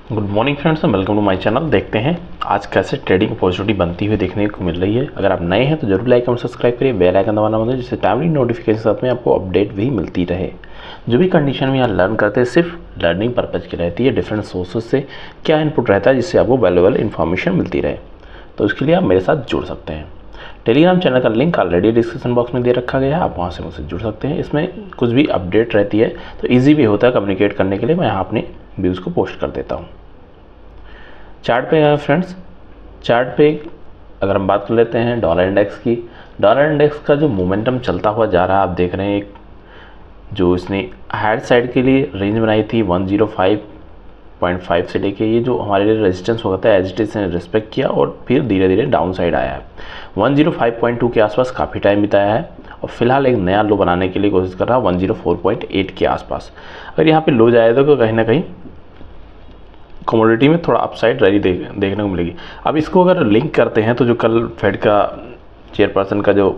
Good morning friends, welcome to my channel. देखते हैं आज कैसे ट्रेडिंग अपॉर्चुनिटी बनती हुई देखने को मिल रही है। अगर आप नए हैं तो जरूर लाइक और सब्सक्राइब करिए, बेल आइकन दबाना मत भूलिए, जिससे टाइमली नोटिफिकेशन साथ में आपको अपडेट भी मिलती रहे। जो भी कंडीशन में यहाँ लर्न करते हैं सिर्फ लर्निंग पर्पज़ की रहती है। डिफरेंट सोर्सेज से क्या इनपुट रहता है जिससे आपको वैल्यूएबल इन्फॉर्मेशन मिलती रहे, तो उसके लिए आप मेरे साथ जुड़ सकते हैं। टेलीग्राम चैनल का लिंक ऑलरेडी डिस्क्रिप्शन बॉक्स में दे रखा गया है, आप वहाँ से मुझसे जुड़ सकते हैं। इसमें कुछ भी अपडेट रहती है तो ईजी भी होता है कम्युनिकेट करने के लिए। मैं यहाँ अपने व्यूज़ को पोस्ट कर देता हूँ। चार्ट पे है फ्रेंड्स, चार्ट पे अगर हम बात कर लेते हैं डॉलर इंडेक्स की, डॉलर इंडेक्स का जो मोमेंटम चलता हुआ जा रहा है, आप देख रहे हैं एक जो इसने हायर साइड के लिए रेंज बनाई थी 105.5 से लेके ये जो हमारे लिए रेजिस्टेंस होता है एज इट इज ने रिस्पेक्ट किया और फिर धीरे धीरे डाउन साइड आया है। 105.2 के आसपास काफ़ी टाइम बिताया है और फिलहाल एक नया लो बनाने के लिए कोशिश कर रहा है 104.8 के आसपास। अगर यहाँ पे लो जाए तो कहीं ना कहीं कमोडिटी में थोड़ा अपसाइड रैली देखने को मिलेगी। अब इसको अगर लिंक करते हैं तो जो कल फेड का चेयरपर्सन का जो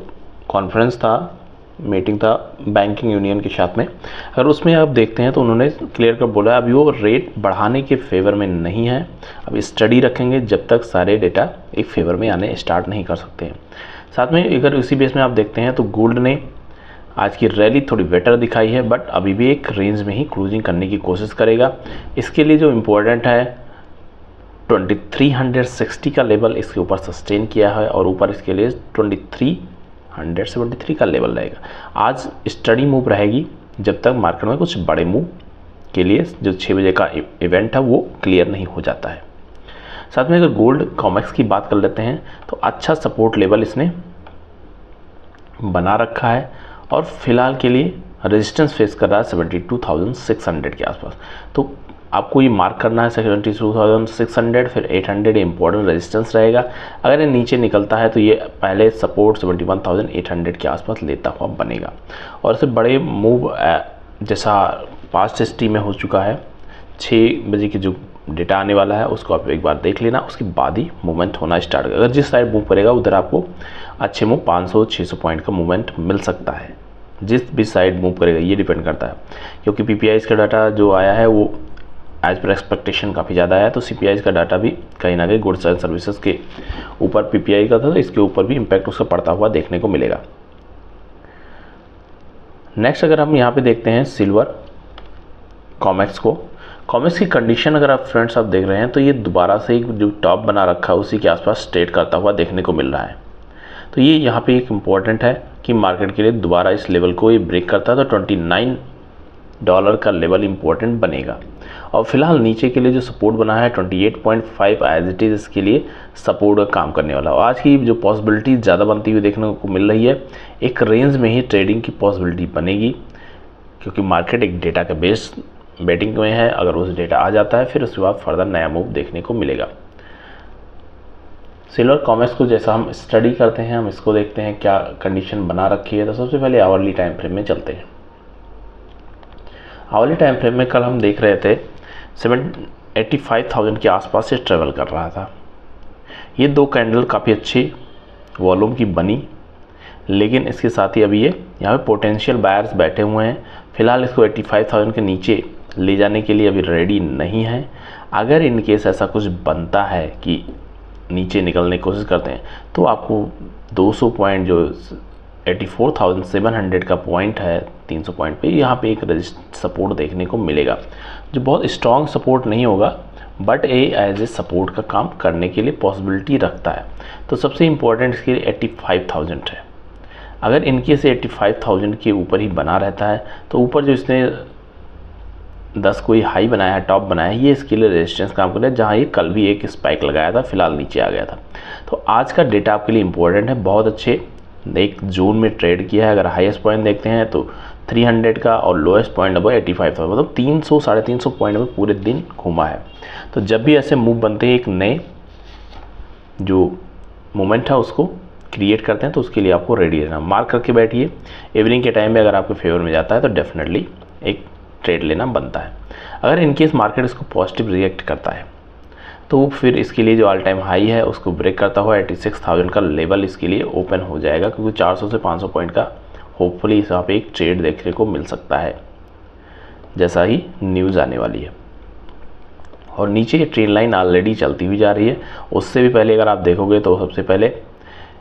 कॉन्फ्रेंस था, मीटिंग था बैंकिंग यूनियन के साथ में, अगर उसमें आप देखते हैं तो उन्होंने क्लियर कर बोला अभी वो रेट बढ़ाने के फेवर में नहीं है, अब स्टडी रखेंगे जब तक सारे डेटा एक फेवर में आने स्टार्ट नहीं कर सकते हैं। साथ में अगर उसी बेस में आप देखते हैं तो गोल्ड ने आज की रैली थोड़ी बेटर दिखाई है, बट अभी भी एक रेंज में ही क्रूजिंग करने की कोशिश करेगा। इसके लिए जो इम्पोर्टेंट है 2360 का लेवल इसके ऊपर सस्टेन किया है और ऊपर इसके लिए 2373 का लेवल रहेगा। आज स्टडी मूव रहेगी जब तक मार्केट में कुछ बड़े मूव के लिए जो 6 बजे का इवेंट है वो क्लियर नहीं हो जाता है। साथ में अगर गोल्ड कॉमेक्स की बात कर लेते हैं तो अच्छा सपोर्ट लेवल इसने बना रखा है और फिलहाल के लिए रेजिस्टेंस फेस कर रहा है 72,600 के आसपास। तो आपको ये मार्क करना है 72,600, फिर 800 इंपॉर्टेंट रेजिस्टेंस रहेगा। अगर ये नीचे निकलता है तो ये पहले सपोर्ट 71,800 के आसपास लेता हुआ बनेगा और इससे बड़े मूव जैसा पास्ट हिस्ट्री में हो चुका है 6 बजे की जो डेटा आने वाला है उसको आप एक बार देख लेना, उसके बाद ही मूवमेंट होना स्टार्ट करेगा। अगर जिस साइड मूव करेगा उधर आपको अच्छे मूव 500-600 पॉइंट का मूवमेंट मिल सकता है। जिस भी साइड मूव करेगा ये डिपेंड करता है, क्योंकि पीपीआईज का डाटा जो आया है वो एज पर एक्सपेक्टेशन काफ़ी ज़्यादा आया, तो सीपीआईज का डाटा भी कहीं ना कहीं गुड्स एंड सर्विसेज के ऊपर पीपीआई का था, तो इसके ऊपर भी इम्पैक्ट उसका पड़ता हुआ देखने को मिलेगा। नेक्स्ट अगर हम यहाँ पे देखते हैं सिल्वर कॉमेक्स को, कॉमेक्स की कंडीशन अगर आप फ्रेंड्स आप देख रहे हैं तो ये दोबारा से एक जो टॉप बना रखा है उसी के आसपास स्ट्रेट करता हुआ देखने को मिल रहा है। तो ये यहाँ पे एक इम्पॉर्टेंट है कि मार्केट के लिए दोबारा इस लेवल को ये ब्रेक करता है तो $29 का लेवल इम्पोर्टेंट बनेगा। और फिलहाल नीचे के लिए जो सपोर्ट बना है 28.5 एज इट इज़ इसके लिए सपोर्ट का काम करने वाला। और आज की जो पॉसिबिलिटी ज़्यादा बनती हुई देखने को मिल रही है, एक रेंज में ही ट्रेडिंग की पॉसिबिलिटी बनेगी, क्योंकि मार्केट एक डेटा के बेस बेटिंग में है। अगर उस डेटा आ जाता है फिर उसके बाद फर्दर नया मूव देखने को मिलेगा। सिल्वर कॉमेक्स को जैसा हम स्टडी करते हैं, हम इसको देखते हैं क्या कंडीशन बना रखी है। तो सबसे पहले आवरली टाइम फ्रेम में चलते हैं। आवरली टाइम फ्रेम में कल हम देख रहे थे 85,000 के आसपास से ट्रेवल कर रहा था। ये दो कैंडल काफ़ी अच्छी वॉल्यूम की बनी, लेकिन इसके साथ ही अभी ये यहाँ पे पोटेंशियल बायर्स बैठे हुए हैं। फिलहाल इसको 85,000 के नीचे ले जाने के लिए अभी रेडी नहीं है। अगर इन केस ऐसा कुछ बनता है कि नीचे निकलने की कोशिश करते हैं तो आपको 200 पॉइंट जो 84,700 का पॉइंट है 300 पॉइंट पे, यहाँ पे एक सपोर्ट देखने को मिलेगा जो बहुत स्ट्रॉन्ग सपोर्ट नहीं होगा, बट एज ए सपोर्ट का काम करने के लिए पॉसिबिलिटी रखता है। तो सबसे इम्पोर्टेंट इसके लिए 85,000 है। अगर इनके से 85,000 के ऊपर ही बना रहता है तो ऊपर जो इसने 10 कोई हाई बनाया है, टॉप बनाया है, ये इसके लिए रेजिस्टेंस काम कर रहा है, जहाँ ये कल भी एक स्पाइक लगाया था, फिलहाल नीचे आ गया था। तो आज का डेटा आपके लिए इम्पोर्टेंट है। बहुत अच्छे एक जोन में ट्रेड किया है। अगर हाईएस्ट पॉइंट देखते हैं तो 300 का और लोएस्ट पॉइंट अब 85,000, मतलब 300-350 पॉइंट में पूरे दिन घूमा है। तो जब भी ऐसे मूव बनते हैं एक नए जो मोमेंट है उसको क्रिएट करते हैं, तो उसके लिए आपको रेडी रहना, मार्क करके बैठिए। इवनिंग के टाइम में अगर आपके फेवर में जाता है तो डेफिनेटली एक ट्रेड लेना बनता है। अगर इनकेस मार्केट इसको पॉजिटिव रिएक्ट करता है तो फिर इसके लिए जो ऑल टाइम हाई है उसको ब्रेक करता हुआ 86,000 का लेवल इसके लिए ओपन हो जाएगा, क्योंकि 400 से 500 पॉइंट का होपफुली यहाँ पे एक ट्रेड देखने को मिल सकता है जैसा ही न्यूज़ आने वाली है। और नीचे ये ट्रेन लाइन ऑलरेडी चलती हुई जा रही है। उससे भी पहले अगर आप देखोगे तो सबसे पहले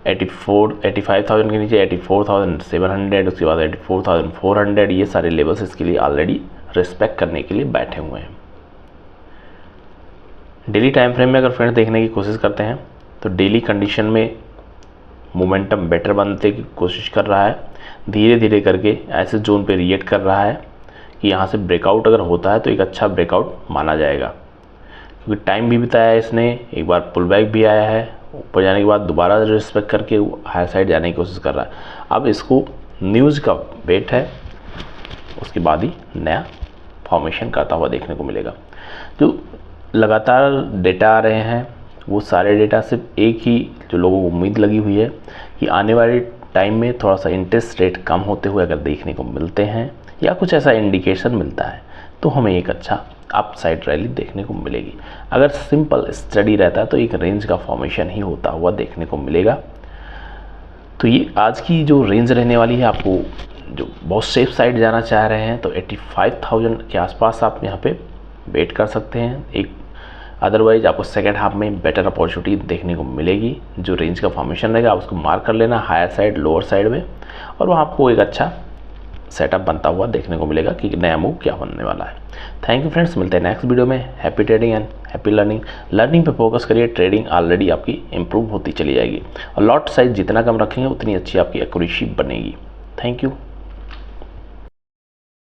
85,000 के नीचे 84,700, उसके बाद 84,400, ये सारे लेवल्स इसके लिए ऑलरेडी रिस्पेक्ट करने के लिए बैठे हुए हैं। डेली टाइम फ्रेम में अगर फ्रेंड्स देखने की कोशिश करते हैं तो डेली कंडीशन में मोमेंटम बेटर बनने की कोशिश कर रहा है, धीरे धीरे करके ऐसे जोन पे रिएक्ट कर रहा है कि यहाँ से ब्रेकआउट अगर होता है तो एक अच्छा ब्रेकआउट माना जाएगा, क्योंकि टाइम भी बिताया है इसने, एक बार पुल बैक भी आया है, ऊपर जाने के बाद दोबारा रिस्पेक्ट करके हायर साइड जाने की कोशिश कर रहा है। अब इसको न्यूज़ का वेट है, उसके बाद ही नया फॉर्मेशन करता हुआ देखने को मिलेगा। जो लगातार डेटा आ रहे हैं वो सारे डेटा सिर्फ एक ही जो लोगों को उम्मीद लगी हुई है कि आने वाले टाइम में थोड़ा सा इंटरेस्ट रेट कम होते हुए अगर देखने को मिलते हैं या कुछ ऐसा इंडिकेशन मिलता है तो हमें एक अच्छा अपसाइड रैली देखने को मिलेगी। अगर सिंपल स्टडी रहता है तो एक रेंज का फॉर्मेशन ही होता हुआ देखने को मिलेगा। तो ये आज की जो रेंज रहने वाली है, आपको जो बहुत सेफ साइड जाना चाह रहे हैं तो 85,000 के आसपास आप यहाँ पे वेट कर सकते हैं। एक अदरवाइज आपको सेकेंड हाफ में बेटर अपॉर्चुनिटी देखने को मिलेगी। जो रेंज का फॉर्मेशन रहेगा आप उसको मार्क कर लेना हायर साइड लोअर साइड में, और वहाँ आपको एक अच्छा सेटअप बनता हुआ देखने को मिलेगा कि नया मूव क्या बनने वाला है। थैंक यू फ्रेंड्स, मिलते हैं नेक्स्ट वीडियो में। Happy trading and happy learning. Learning पे फोकस करिए, ट्रेडिंग ऑलरेडी आपकी इंप्रूव होती चली जाएगी, और लॉट साइज जितना कम रखेंगे उतनी अच्छी आपकी एक्यूरेसी बनेगी। Thank you.